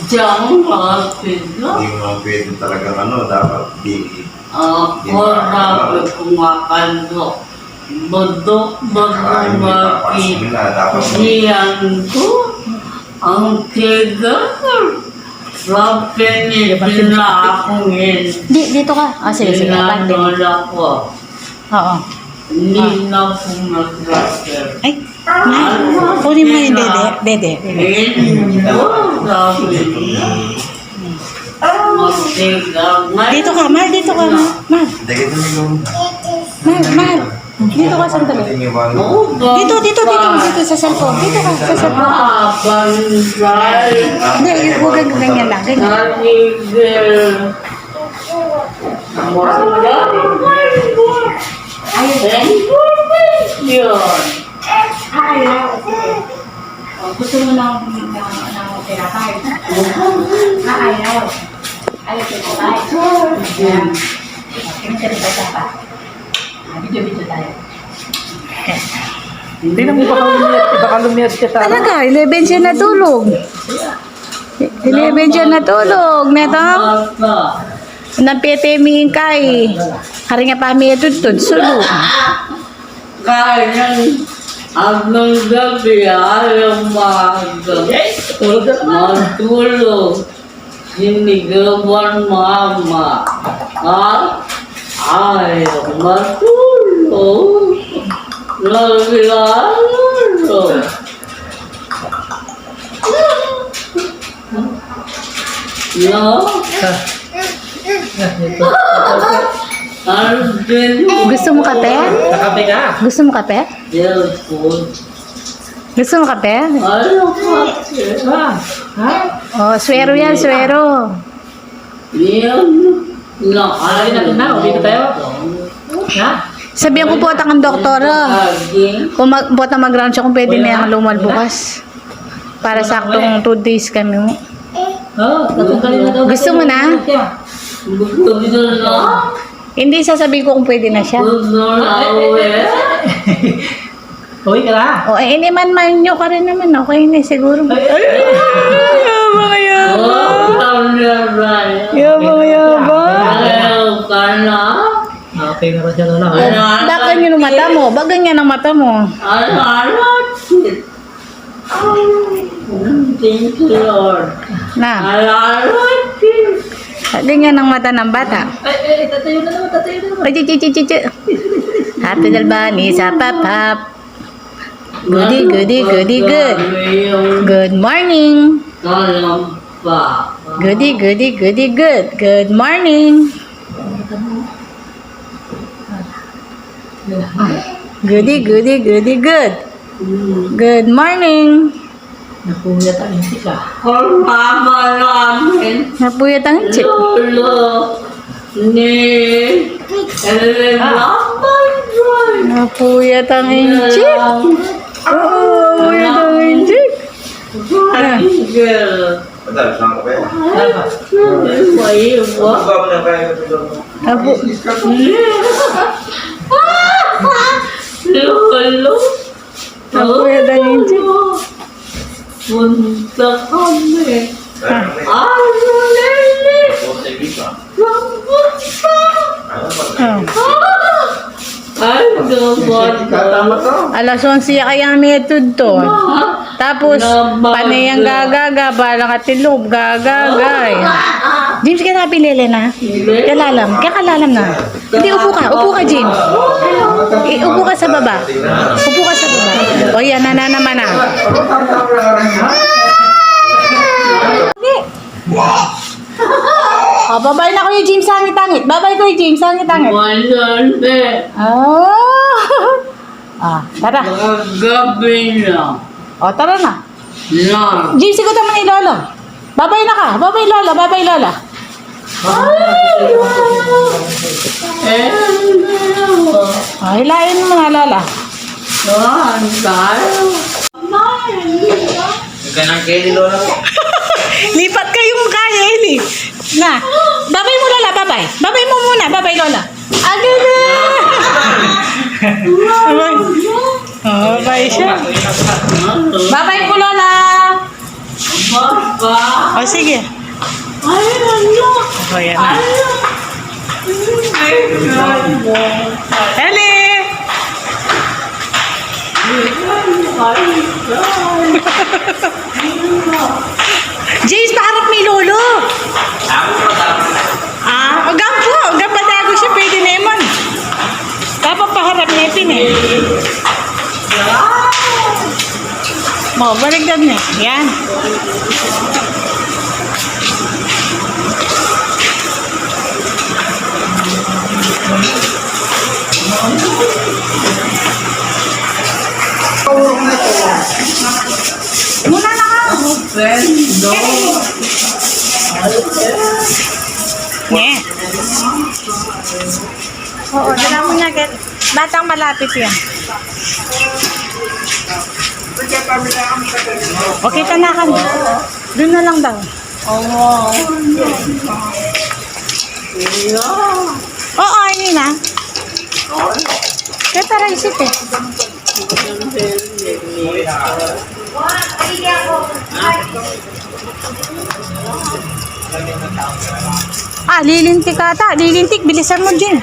Diyan kapit na. Hindi mo pwede talagang dapat Ako dapat kumakando. Badok hindi maki. papasok na, dapat Siyan ko. Ang tigas. Sabi ni Bila akong Dito ka. Sige. Abante. Pinanola ko. Oo. Hindi na po mag-raster. Ay, Nay. Kunin mo yung dede. Dito ka, Mal. Dito ka, Mal. Dagit na yung Mal. Dito ka, sandali. Dito sa cellphone. Dito ka, sa cellphone. Hindi, yung ganyan lang. Ganyan. Gusto mo ng tinapay? Ayaw. Ayaw tinapay. Ayan. Tinapay pa. Video tayo. Hindi na mo baka lumiyad ka tayo. Talaga, 11 siya natulog. 11 siya natulog. Neto? Napitemiin kay. Hari nga pami tutod. Sulo. Kaya hanggang gabi ayaw matulog. Sinigawan mama. Ayaw matulog. Naglalaro. Gusto mo kape? Nakape ka. Gusto mo kape? Gusto mo kape? Oh, swero yan, swero. Dito tayo. Ha? Sabihan ko po ang doktora. Kung mag-ground siya, kung pwede na yung lumal bukas. Para saktong 2 days kami mo. Gusto mo na? Hindi, sasabihin ko kung pwede na siya. Uwi ka na. O, hindi man nyo ka rin naman. Okay na, siguro. Yabang. Okay na ba siya na lang? Bagan yun ang mata mo. Bagan yan ang mata mo. Thank you, Lord. Na, ganyan ang mata ng bata. Tatayo na naman. Ay, chichi. Happy Dalbani sa papap. Goody. Good morning. Goody. Good morning. Goody. Good. Good morning. Napuyat ang inti ka. Mama namin. Napuyat ang chip. Lolo. Ni. Napuyat ang chip. Oo, napuyat ang chip. Madal, saan ka ba? Lolo. Napuyat ang chip. Punta kami. Ay, Alas 11 kaya metod to. Tapos, panay ang gagaga, balang katilog, gagagay. James, kaya napilili na? Kalalam na. Hindi, upo ka, James. Upo ka sa baba. O yan, naman na. O, babay na Kuya James, sangit-angit. Babay Kuya James, sangit-angit. Tara. Gabi na. O, tara na. Na. James, ikaw naman ni Lolo. Babay na ka. Babay Lola. Hilahin mo nga, Lola. Lipat kayong kaya, Eli. Na. Babay mo, Lola. Babay. Babay mo muna. Babay, Lola. Agad na. Babay siya. Babay ko, Lola. Baba. sige. Ay, ano? O, yan na. Eli! James, paharap may lolo. Hanggang po. Hanggang padago siya. Pwede na yun. Dapat paharap niya ipin eh. Mo, baligtad niya. Yan. Muna na ka. Pendo. Nye. Oo, dala mo na. Batang malapit yan. Okay ka na kami. Doon na lang daw. Oo. Oo, ayun na. Kaya tara isip eh. Lilintik ata. Lilintik, bilisan mo, Jin.